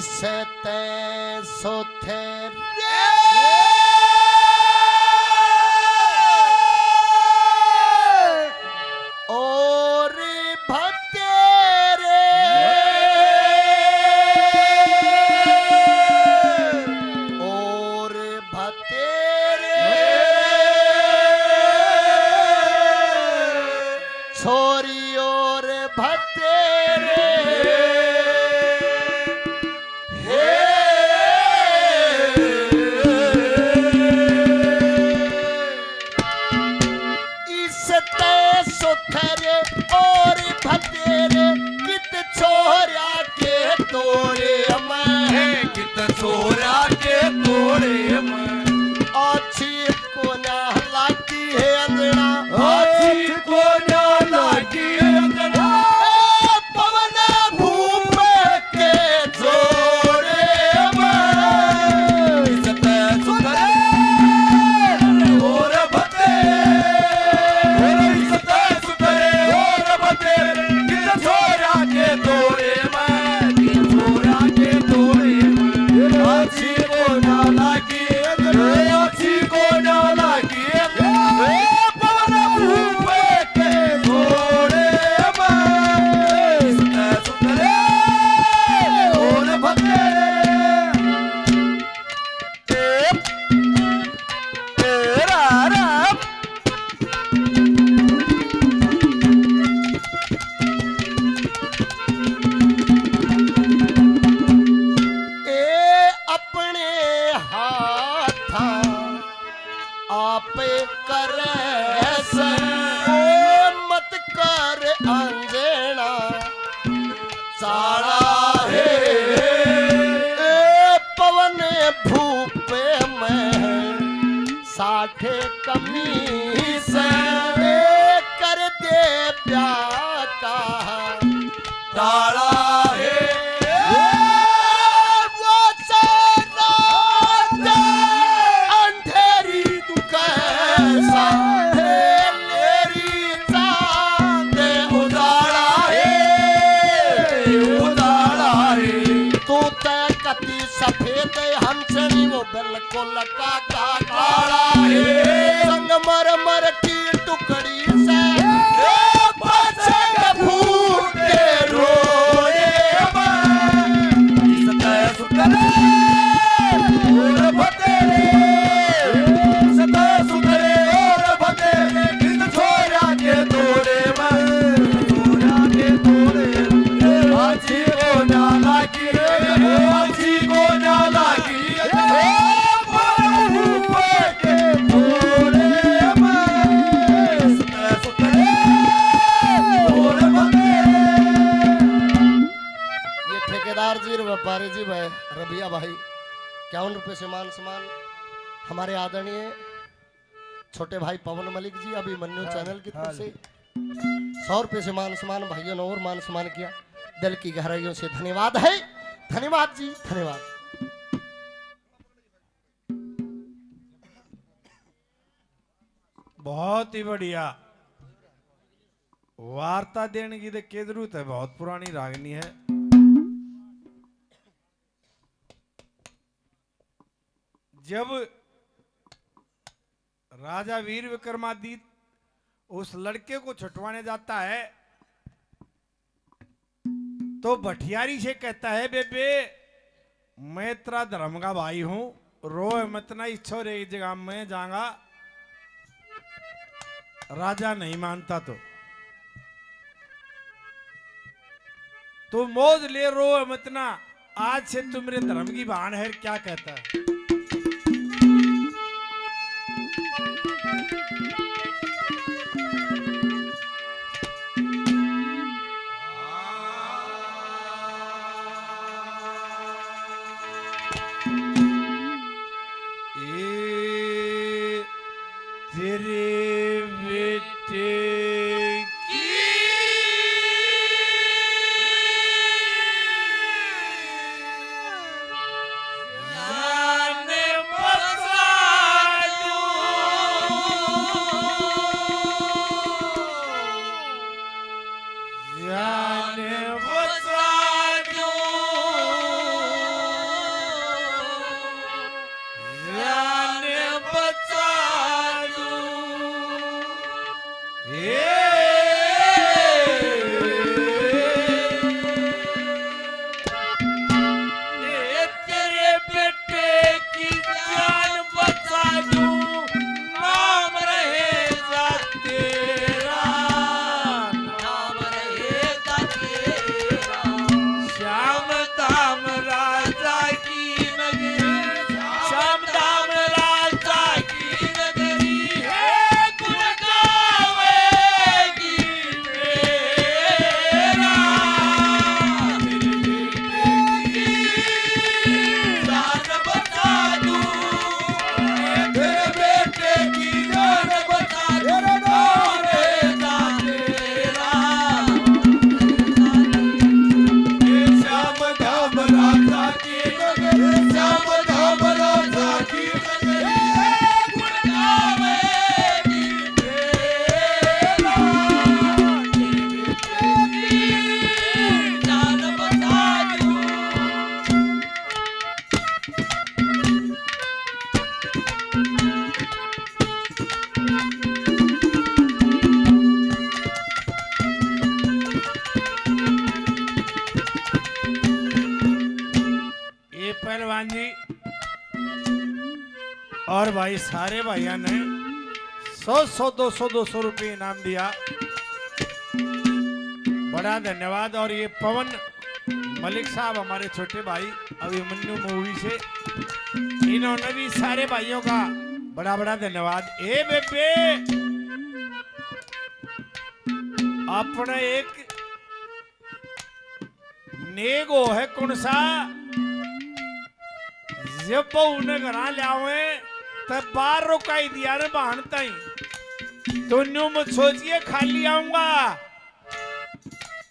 सते सोथे और भतेरे और भतेरे छोरी और भतेरे सुथरे और भतेरे कित छोरा के तोड़े मैं कित छोरा के तोड़े मैं अच्छी को ना लागी है अंजना अच्छी को ना लागी अंजना पवन भूप के जोड़े मैं सते सुथरे और भतेरे तोड़े मैं कित छोरा के तोड़े मैं अच्छी को ना लागी अच्छी को ना लागी पवन भूप के तोड़े मैं सुथरे और भतेरे आप करे ओ मत कर अंजना साड़ा है पवन भूप में साठे कमी से कर दे प्यार का ताड़ा है सफेद हमचनी वो बिल्कुल काला है संगमरमर की टुकड़ी से बचे फूटे रोए सते सुथरे और भतेरे सते सुथरे और भतेरे कित छोरा के तोड़े मैं छोरा के तोड़े अच्छी को ना लागी अच्छी को ना लागी पवन भूप के तोड़े मैं सते सुथरे और भतेरे ये ठेकेदार जी और व्यापारी जी भाई रबिया भाई 51 रुपए से मान सम्मान हमारे आदरणीय छोटे भाई पवन मलिक जी अभिमन्यु चैनल की तरफ से 100 रुपए से मान सम्मान भाइयों ने और मान सम्मान किया दिल की गहराइयों से धन्यवाद है धन्यवाद जी धन्यवाद। बहुत ही बढ़िया वार्ता देने की क्या जरूरत है बहुत पुरानी रागनी है जब राजा वीर विक्रमादित्य उस लड़के को छुटवाने जाता है तो भटियारी से कहता है बेबे मैं तेरा धर्म का भाई हूं रो मत ना इच्छो रे इस जगह में जाऊंगा राजा नहीं मानता तो मौज ले रो मत ना आज से तुम मेरे धर्म की बहन है क्या कहता है पहलवान जी और भाई सारे भाइयों ने 100 200 रुपये इनाम दिया। बड़ा धन्यवाद। और ये पवन मलिक साहब हमारे छोटे भाई अभिमन्यु मूवी से, इन्होंने भी सारे भाइयों का बड़ा बड़ा धन्यवाद। ए बेबे अपने एक नेगो है कौन सा, जब उन्हें घर लियावे तब बाहर रुकाई दिया रे बहन ताई, तो न्यू मत सोचिए खाली आऊंगा,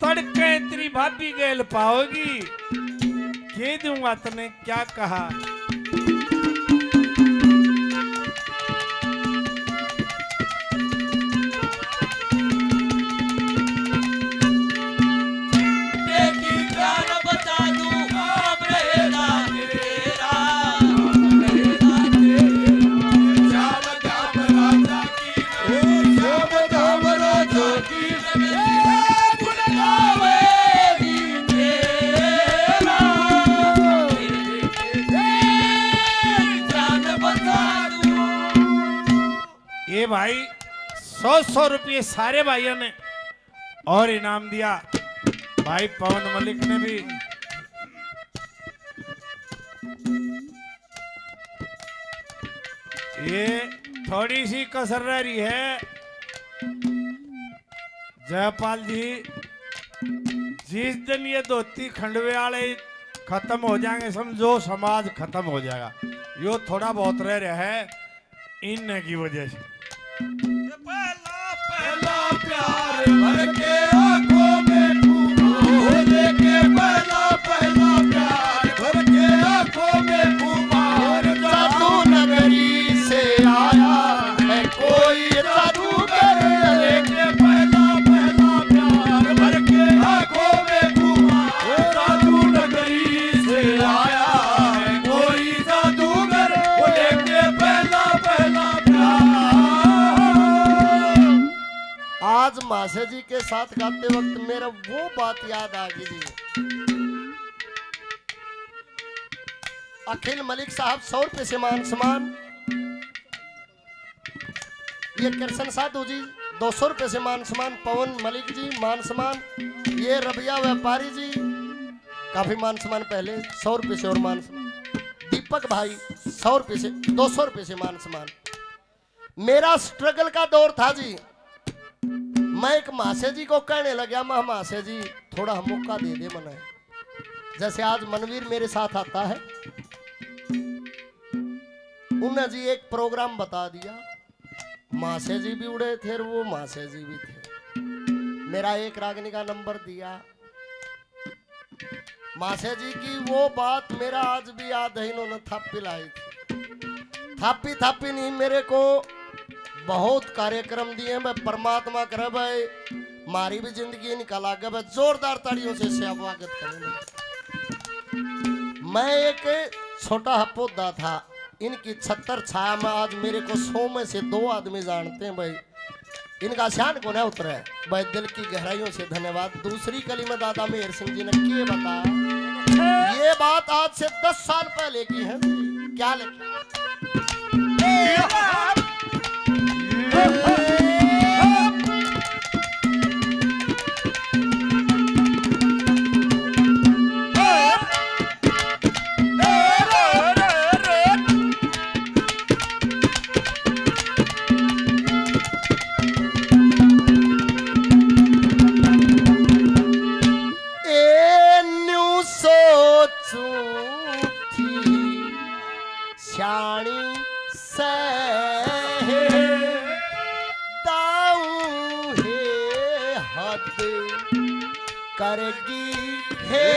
तड़के तेरी भाभी गेल पाओगी। कह दूंगा तने क्या कहा। ये भाई 100 रुपये सारे भाइयों ने और इनाम दिया। भाई पवन मलिक ने भी ये थोड़ी सी कसर रह रही है। जयपाल जी जिस दिन ये धोती खंडवे वाले खत्म हो जाएंगे समझो समाज खत्म हो जाएगा। यो थोड़ा बहुत रह रहा है इन की वजह से। पहला प्यार भर के आंखों में फूल के, पहला प्यार भर के आंखों में फूल, जादू नगरी से आया है कोई जादूगर लेके, पहला प्यार भर के आंखों में फूल, जादू नगरी से आया है कोई जादूगर लेके पहला प्यार। आज मासे जी के साथ गाते वक्त मेरा वो बात याद आ गई जी। अखिल मलिक साहब 100 रुपये से मान सम्मान, ये कृष्ण साधु जी 200 रुपये से मान सम्मान, पवन मलिक जी मान सम्मान, ये रबिया व्यापारी जी काफी मान सम्मान पहले 100 रुपये से और मान सम्मान, दीपक भाई 100 रुपये से 200 रुपये से मान सम्मान। मेरा स्ट्रगल का दौर था जी। मैं एक मासे जी को कहने लगा, मैं मासे जी थोड़ा मौका दे दे मना, जैसे आज मनवीर मेरे साथ आता है। उन्हें जी एक प्रोग्राम बता दिया, मासे जी भी उड़े थे और वो मासे जी भी थे। मेरा एक रागनी का नंबर दिया। मासे जी की वो बात मेरा आज भी याद है। इन्होंने थापी लाई थी, थापी नहीं, मेरे को बहुत कार्यक्रम दिए। मैं परमात्मा करे भाई मारी भी जिंदगी निकाला गया। भाई जोरदार तालियों से स्वागत करेंगे। मैं एक छोटा पौधा था, इनकी 76 छाया में आज मेरे को 100 में से 2 आदमी जानते हैं। भाई इनका शान को नहीं उतरा है। भाई दिल की गहराइयों से धन्यवाद। दूसरी कली में दादा मेहर सिंह जी ने क्या बताया, ये बात आज से 10 साल पहले की है। क्या लिखा करगी है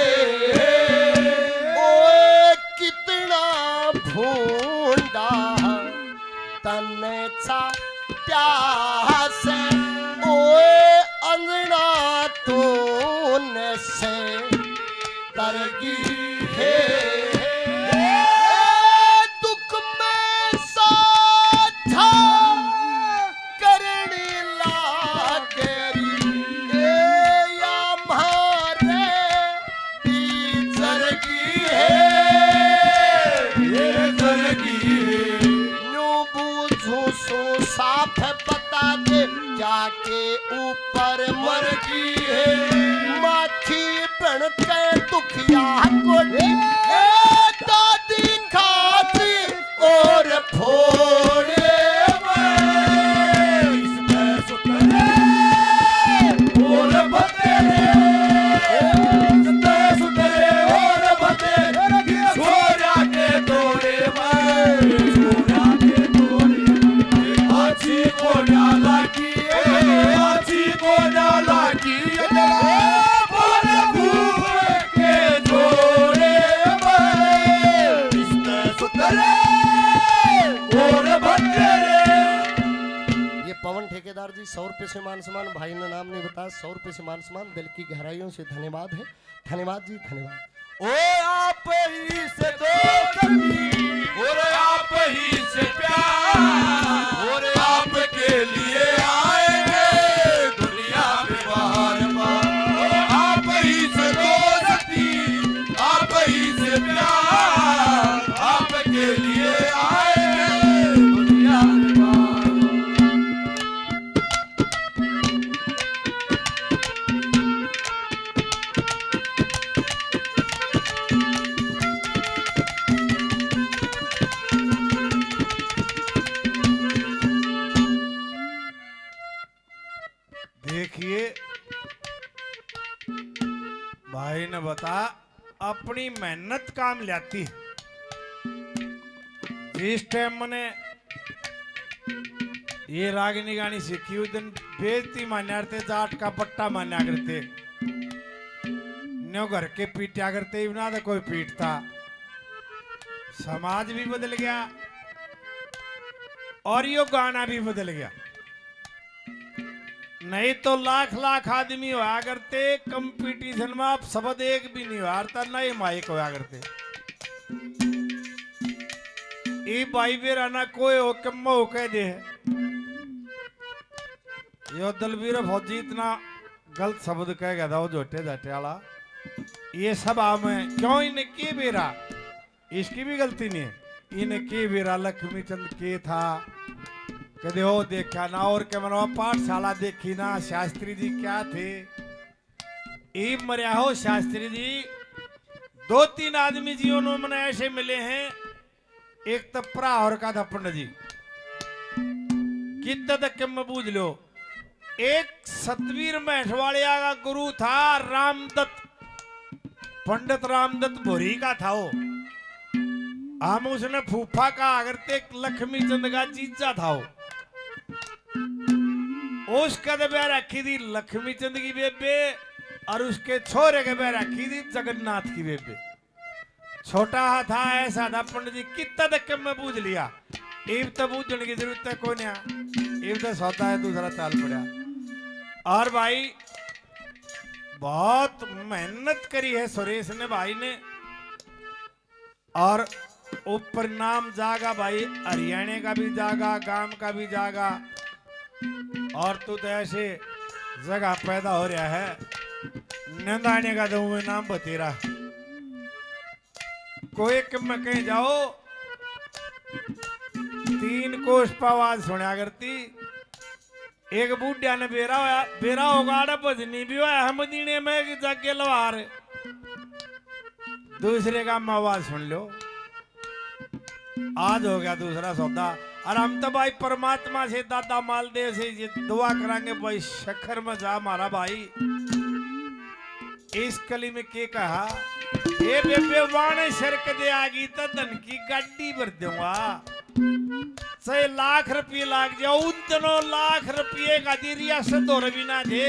ओए कितना भूंडा तने चा प्यास ओए अंजना तूने से करगी है दुख में साझा करने लागरी के ऊपर मर की है माखी बन के दुखिया कोटी दादी खाती और फोड़े इसमें सुतरे और बतेरे सुतरे और बतेरे छोरा के तोड़े छोरा के तोड़े आछी को डाला की आछी को डाला की बोले भूल के जोड़े इसमें सुतरे और बतेरे। ये पवन ठेकेदार जी 100 रुपये से मान सम्मान, भाई ने नाम नहीं बताया, 100 रुपये से मान सम्मान, दिल की गहराइयों से धन्यवाद है। धन्यवाद जी, धन्यवाद। ओ आप ही से दोस्ती और आप ही से प्यार और आपके लिए आएंगे दुनिया में बार बार। आप ही से दोस्ती आप ही से प्यार आपके लिए आएंगे दुनिया में बार बार। देखिए भाई ने बता अपनी मेहनत काम लाती है। जिस टाइम मैंने ये रागिनी गानी सीखी उस दिन बेजती मान्या करते, जाट का पट्टा मान्या करते, न्यो घर के पीटा करते ही ना तो कोई पीटता। समाज भी बदल गया और यो गाना भी बदल गया। नहीं तो लाख लाख आदमी हुआ करते कंपटीशन में, आप शब्द एक भी नहीं हारता, नहीं माइक हुआ करते। ये भाई बेरा ना कोई हो कम हो कह दे यो दलवीर फौजी इतना गलत शब्द कह गया था वो झोटे झाटे वाला। ये सब में क्यों इन्हें के बेरा, इसकी भी गलती नहीं है। इन्हें के बेरा लक्ष्मी चंद के था कदे हो देखा ना, और क्या मनो पाठशाला देखी ना, शास्त्री जी क्या थे। ई मरिया हो शास्त्री जी, 2-3 आदमी जी उन्होंने ऐसे मिले हैं। एक तो प्राहर का था पंडित जी, कितना तक मैं बूझ लो। एक सतवीर महेशवाड़िया का गुरु था रामदत्त, पंडित रामदत्त भोरी का था वो। हम उसने फूफा का अगर एक लक्ष्मी चंद का जीजा था वो। उसका तो ब्याह रखी थी लक्ष्मी चंद की बेबे और उसके छोरे के ब्याह रखी थी जगन्नाथ की बेबे। छोटा था ऐसा था पंडित जी, कितना तक मैं बूझ लिया। इब तो बूझने की जरूरत है कोई नहीं, इब तो सौदा है दूसरा चाल पड़ा। और भाई बहुत मेहनत करी है सुरेश ने भाई ने, और ऊपर नाम जागा भाई, हरियाणा का भी जागा, गांव का भी जागा। और तू तो ऐसे जगह पैदा हो रहा है, नंदाने का तो मैं नाम बतेरा। कोई में कहीं जाओ 3 कोष आवाज सुना करती। एक बूढ़िया ने बेरा होगा भजनी भी हुआ हम दीने में जाके लवार, दूसरे का आवाज सुन लो। आज हो गया दूसरा सौदा। और हम तो भाई परमात्मा से दादा मालदेव से ये दुआ करांगे भाई, शक्कर में जा हमारा भाई। इस कली में के कहा, ये बेबे वाणे शरक दे आगी तो धन की गाड़ी भर दूंगा। 6 लाख रुपये लाग जाओ, उन दोनों लाख रुपये का दी रियासत हो रही ना दे।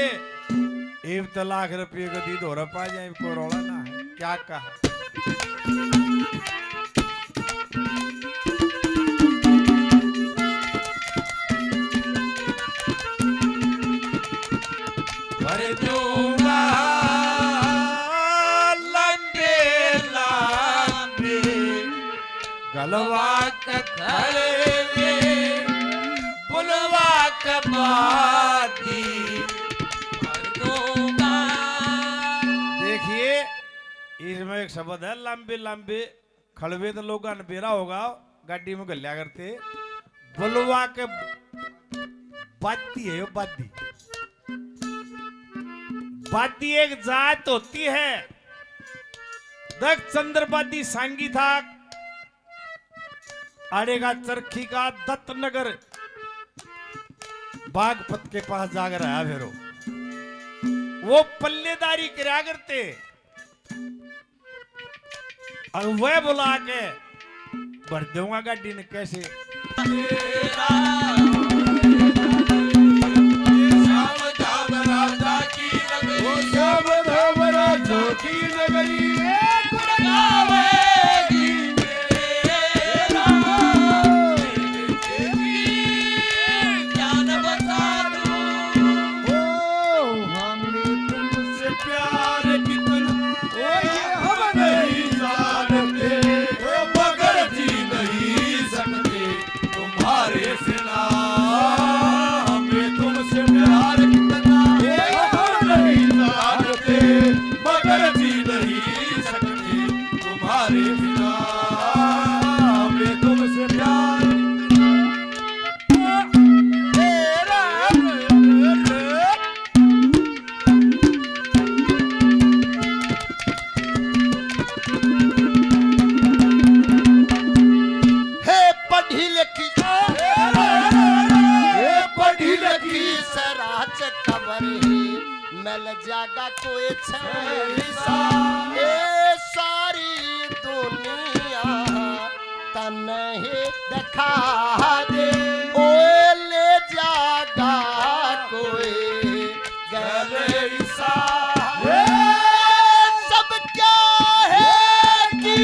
एक तो लाख रुपये का दी दो पा जाए को रोला ना है क्या कहा। भर दूंगा लंबे लंबे गलवा खड़े बुलवा कबादी भर दूंगा। देखिए इसमें एक शब्द है लंबे लंबे खड़वे, तो लोग बेरा होगा गाड़ी में गलिया करते। बुलवा के बादी है यो बादी। वादी एक जात होती है। दक्ष चंद्रवादी सांगी था आड़ेगा चरखी का दत्तनगर बागपत के पास जाग रहा है भेरो। वो पल्लेदारी करा करते और वह बुला के भर दूंगा गाड़ी ने कैसे मिल जागा कोई ए सारी दुनिया तन ही दिखा दे ओ ले जागा कोई गैसा सब क्या है कि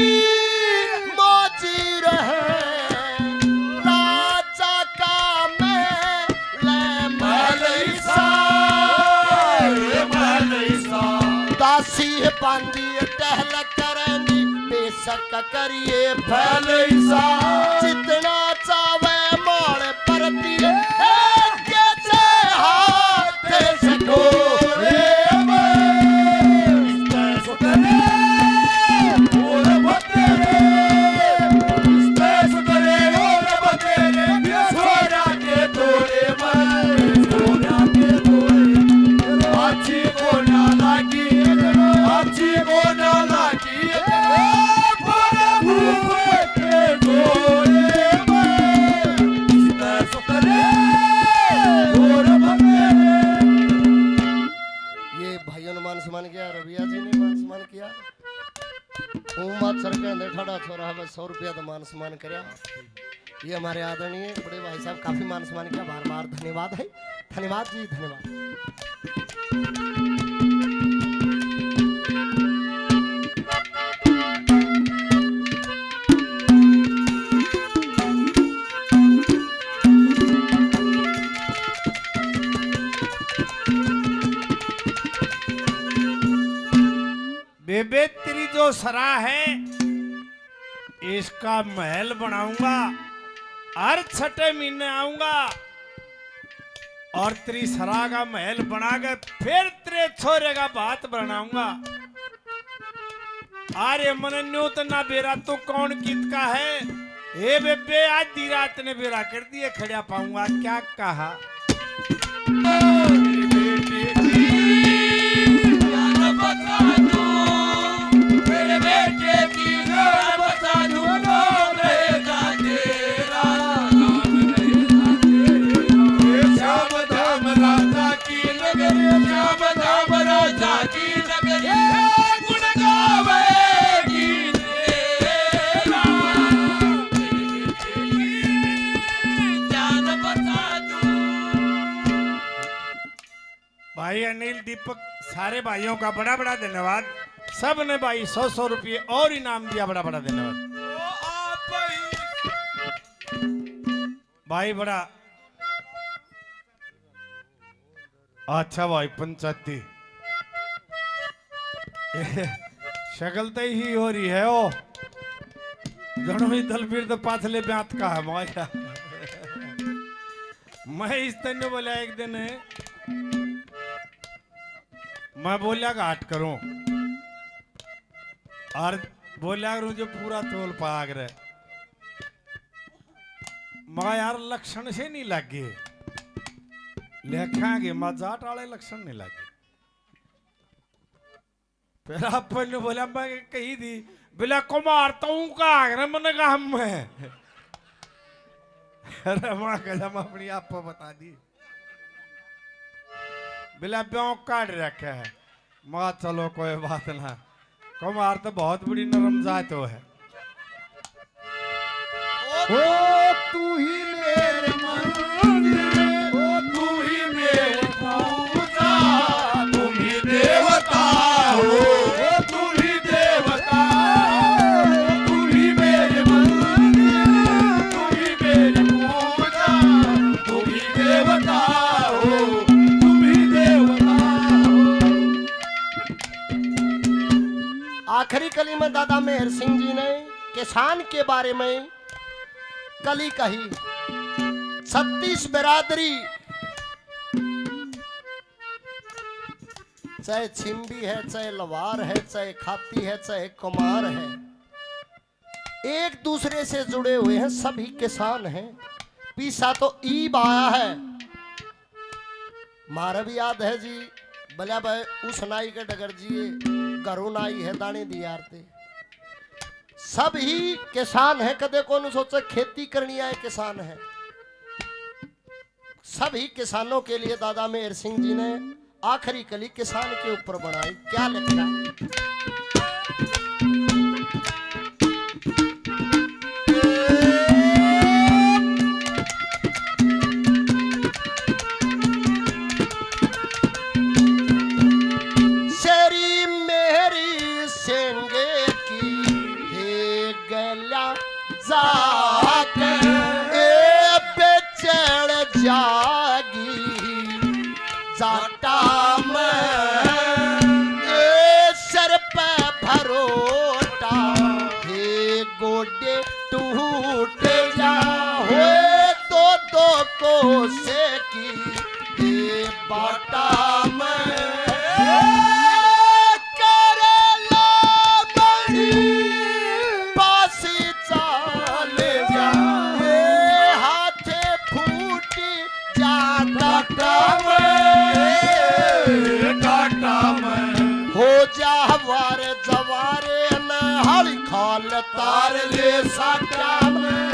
मौजी रहे राजा का दासी बांधी टहल करेंगी बेशक करिए फैल जितना चावे मोड़ परती कैसे हाथ सको मान किया रबिया जी ने मान सम्मान किया उम्मत सरकार ठड़ा छोरा 100 रुपया तो मान सम्मान करया। ये हमारे आदरणीय बड़े भाई साहब काफी मान सम्मान किया, बार बार धन्यवाद है। धन्यवाद जी धन्यवाद। बेबे तेरी जो सरा है इसका महल बनाऊंगा, हर 6 महीने आऊंगा और तेरी सरा का महल बनाकर फिर तेरे छोरे का बात बनाऊंगा। अरे मनन्यो तो ना बेरा तो कौन कित का है। हे बेबे आज दी रात ने बेरा कर दिए खड़ा पाऊंगा क्या कहा। भाई अनिल दीपक सारे भाइयों का बड़ा बड़ा धन्यवाद। सब ने भाई 100 रुपये और इनाम दिया, बड़ा बड़ा धन्यवाद भाई। बड़ा अच्छा भाई पंचायती शक्ल तो ही हो रही है ओ जनो ही दलबीर तो पाथले ब्यात का है माया। मैं इस तरह बोला एक दिन मैं बोलिया घाट करूं और बोलिया करूं जो पूरा तोल पाग रहे मैं यार लक्षण से नहीं लगे लेखांगे मजाट वाले लक्षण नहीं लगे। फिर अपन ने बोला मैं कही दी बोला को मारता हूँ का मन का हम में अरे माँ कसम अपनी आप को बता दी बिला ब्यों काट रखे है माँ चलो कोई बात ना कुमार तो बहुत बड़ी नरम जात है ओ तू ही मेरे मंदिर, ओ तू ही मेरी पूजा, तुम ही देवता हो, ओ तू ही देवता, तू ही मेरे मंदिर, तू ही मेरी पूजा, तुम ही देवता हो, तुम ही देवता हो। आखिरी कली में दादा मेहर सिंह जी ने किसान के बारे में कली कही 36 बिरादरी चाहे छिंबी है चाहे लवार है चाहे खाती है चाहे कुमार है एक दूसरे से जुड़े हुए हैं सभी किसान हैं पीसा तो ईब आया है मारा भी याद है जी भला भाई उस नाई के डगर जिए घरों नाई है दाने दियारते सब ही किसान है कदे कौन सोचे खेती करनी आए किसान है सभी किसानों के लिए दादा मेहर सिंह जी ने आखिरी कली किसान के ऊपर बनाई क्या लिखा शेरी मेरी सेंगे की हे गला जाकर ए बेचड़ जागी जाटा में ए सर पे भरोटा हे गोडे टूट जा होए दो को से की हे बाटा में करेला बड़ी पासी चाल जा हे हाथे फूट जा डाटा में हो जा वार जवारे न हल खाल तार ले साटा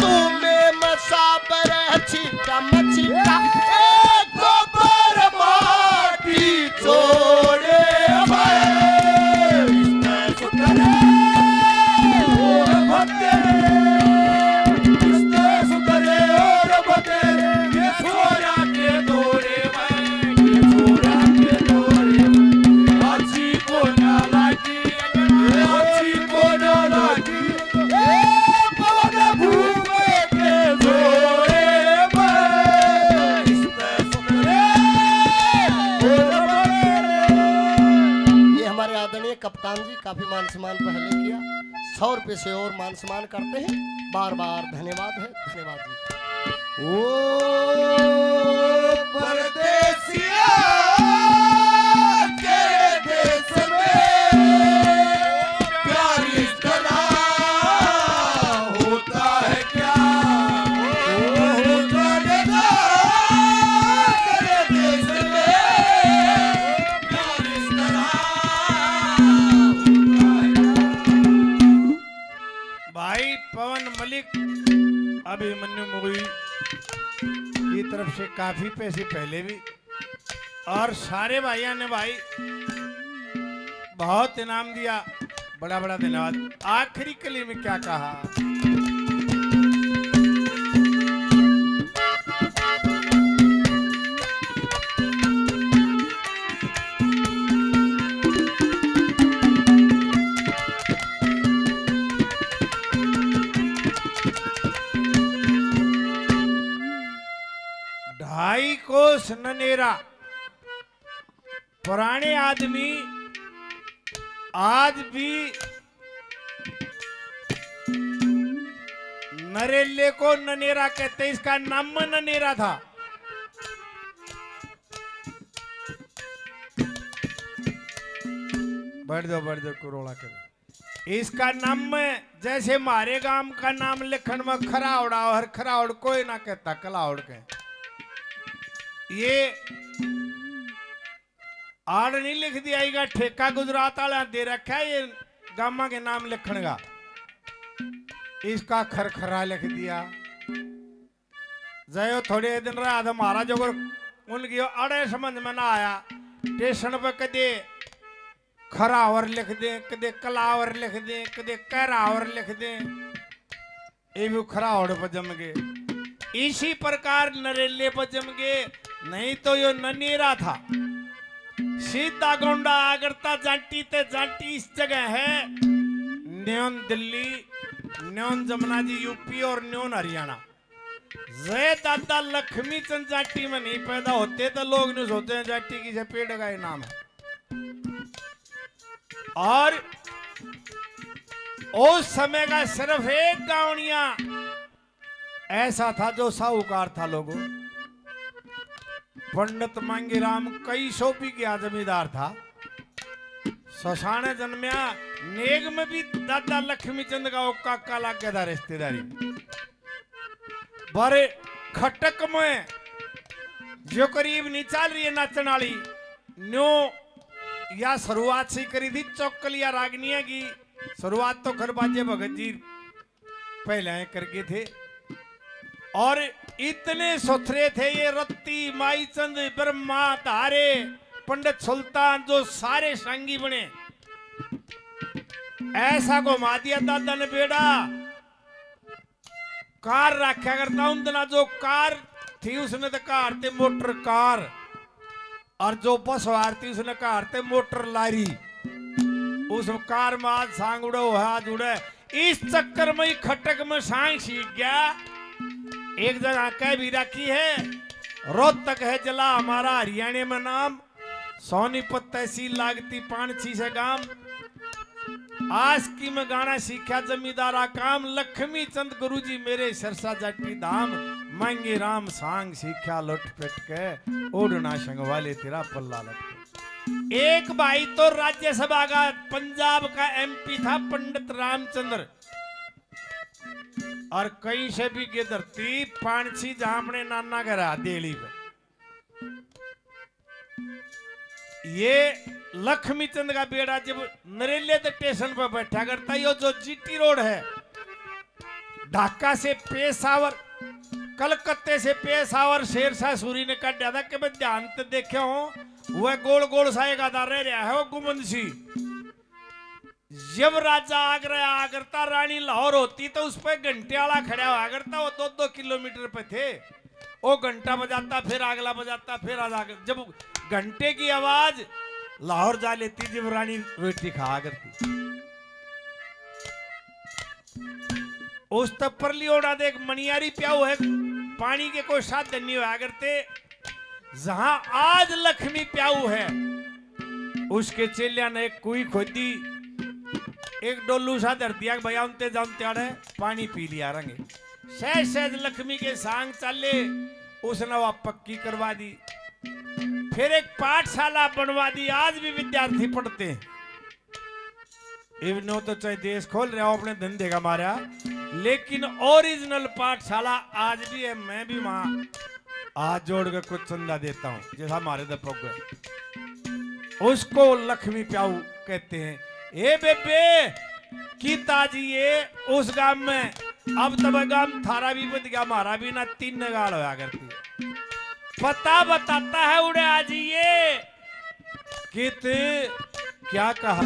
तू में मसाबर छिटा मछिटा ए गोबर माटी छोड़े कप्तान जी काफी मान सम्मान पहले किया 100 रुपए से और मान सम्मान करते हैं बार बार धन्यवाद है धन्यवाद जी ओ परदेसिया तेरे देश में प्यार इस तरह होता है क्या होता तेरे देश में प्यार इस तरह भाई पवन मलिक अभिमन्यु मुगई की तरफ से काफी पैसे पहले भी और सारे भाइयों ने भाई बहुत इनाम दिया बड़ा बड़ा धन्यवाद आखिरी कली में क्या कहा ढाई कोस ननेरा पुराने आदमी आज भी नरेले को ननेरा कहते इसका नाम ननेरा था बढ़ दो कुरोड़ा कर इसका नाम जैसे मारे गांव का नाम लिखन में खरावड़ा और खरावड़ कोई ना कहता कलावड़ के ये आड़ नहीं लिख दिया इगा ठेका गुजरात वाला दे रखा है ये गामा के नाम लिखण का, इसका खरखरा लिख दिया। जयो थोड़े दिन रहा तो महाराज जो उनकी अड़े समझ में ना आया, स्टेशन पे कदे खरावर लिख दे, कदे कलावर लिख दे, कदे कहरावर लिख दे, ये भी खरावड़ पर जम गए। इसी प्रकार नरेले पर जम गए, नहीं तो यो ननेरा था। सीधा गोंडा आगरता जाटी ते जाटी इस जगह है, neon Delhi, neon Jamuna ji UP और न्योन हरियाणा। जय दादा लक्ष्मी चंद जाटी में नहीं पैदा होते तो लोग नहीं सोचते हैं जाटी की पेड़ का ही नाम है। और उस समय का सिर्फ एक गावड़िया ऐसा था जो साहूकार था। लोगों पंडित मांगीराम कई सौ भी गया जमींदार था। शशाने जन्मया, नेग में भी दादा लक्ष्मी चंद का काका लग गया था रिश्तेदारी। बड़े खटक में जो करीब नहीं चल रही है नाचन वाली न्यो या शुरुआत से करी थी चौकलिया रागनिया की शुरुआत तो खरबाजे भगत जी पहले करके थे। और इतने सुथरे थे ये रत्ती माईचंद ब्रह्मा धारे पंडित सुल्तान जो सारे संगी बने। ऐसा घुमा दिया दादा ने बेड़ा। कार रखा करता उन दिना जो कार थी उसने तो कार थे मोटर कार, और जो बस वार थी उसने कार थे मोटर लारी। उस कार में आज सांग उड़े आज उड़े। इस चक्कर में ही खटक में सांग सीख गया। एक जगह कह भी रखी है, रोहतक है जिला हमारा हरियाणा में नाम, सोनीपत तहसील लागती पानछी से गांव। आज की में गाना सीखा जमींदारा काम, लक्ष्मी चंद गुरुजी मेरे सरसा जाटी धाम, मांगे राम सांग सीखा लुट पिट के, ओढ़ना संगवाले तेरा पल्ला लटके। एक भाई तो राज्यसभा का पंजाब का एमपी था पंडित रामचंद्र, और कहीं से भी के धरती पानछी जहां अपने नाना घर देली पे। ये लक्ष्मी चंद का बेड़ा जब नरेले स्टेशन पर बैठा करता, यो जो जीटी रोड है ढाका से पेशावर, कलकत्ते से पेशावर शेरशाह सूरी ने काटा था कि मैं ध्यान से देखे हो वह गोल गोल सा एक आधार रह रहा है वो गुमन सी। जब राजा आगरा आगरता रानी लाहौर होती तो उस पर घंटे वाला खड़ा हुआ करता, वो 2-2 किलोमीटर पे थे। वो घंटा बजाता फिर अगला बजाता फिर आधा, जब घंटे की आवाज लाहौर जा लेती जब रानी रोटी खा करती। उस तब पर लियोड़ा देख मनियारी प्याऊ है, पानी के कोई साधन नहीं हुआ करते। जहां आज लक्ष्मी प्याऊ है उसके चेलिया ने एक कुई खोदी, एक डोलू सा धर दिया, भैया उनते जानते आड़े पानी पी लिया रंगे। सहज सहज लक्ष्मी के सांग चले, उसने वह पक्की करवा दी। फिर एक पाठशाला बनवा दी, आज भी विद्यार्थी पढ़ते हैं। इवनो तो चाहे देश खोल रहे हो अपने धंधे का मारा, लेकिन ओरिजिनल पाठशाला आज भी है। मैं भी वहां आज जोड़ के कुछ चंदा देता हूं, जैसा हमारे दपोग उसको लक्ष्मी प्याऊ कहते हैं। ए बेबे की ताजी ये उस गांव में, अब तब गांव थारा भी बद गया, हमारा भी ना 3 नगाड़ होया करती। पता बताता है उड़े आज ये कित क्या कहा।